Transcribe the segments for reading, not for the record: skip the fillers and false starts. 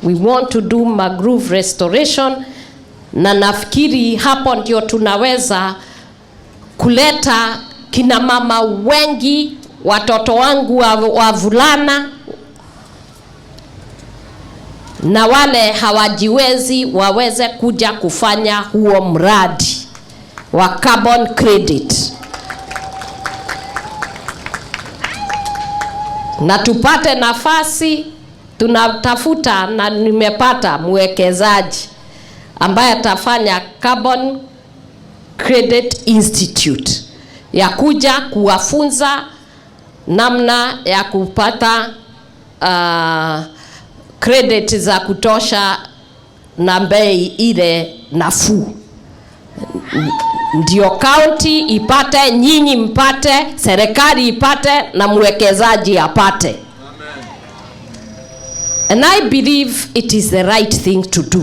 We want to do mangrove restoration, na nafikiri hapo ndio tunaweza kuleta kina mama wengi, watoto wangu wavulana na wale hawajiwezi waweze kuja kufanya huo mradi wa carbon credit, na tupate nafasi. Tunatafuta na nimepata mwekezaji ambaye atafanya Carbon Credit Institute ya kuja kuwafunza namna ya kupata credit za kutosha na bei ile nafuu, ndio county ipate, nyinyi mpate, serikali ipate na mwekezaji apate. And I believe it is the right thing to do.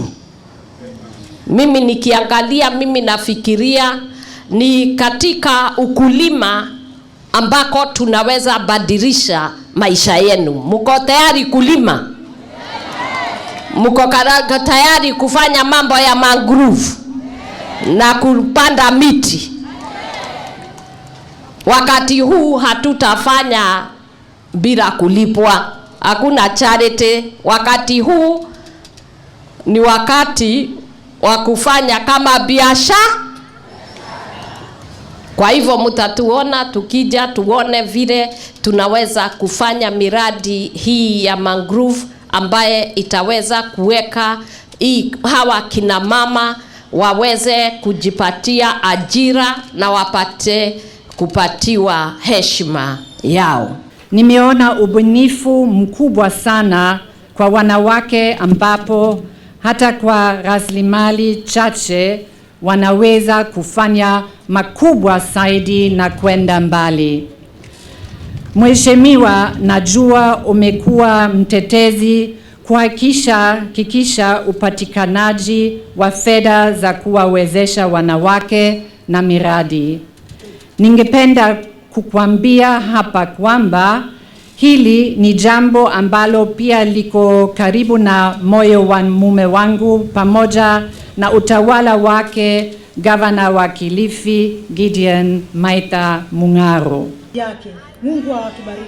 Mimi nikiangalia, mimi nafikiria ni katika ukulima ambako tunaweza badilisha maisha yenu. Mko tayari kulima? Mko tayari kufanya mambo ya mangrove na kupanda miti? Wakati huu hatutafanya bila kulipwa. Hakuna charity. Wakati huu ni wakati wa kufanya kama biashara. Kwa hivyo mtatuona tukija, tuone vile tunaweza kufanya miradi hii ya mangrove ambaye itaweza kuweka hawa kina mama waweze kujipatia ajira na wapate kupatiwa heshima yao. Nimeona ubunifu mkubwa sana kwa wanawake, ambapo hata kwa rasilimali chache wanaweza kufanya makubwa zaidi na kwenda mbali. Mheshimiwa, najua umekuwa mtetezi kuhakikisha upatikanaji wa fedha za kuwawezesha wanawake na miradi. Ningependa kukuambia hapa kwamba hili ni jambo ambalo pia liko karibu na moyo wa mume wangu, pamoja na utawala wake Gavana wa Kilifi Gideon Maitha Mung'aro. Mungu awabariki.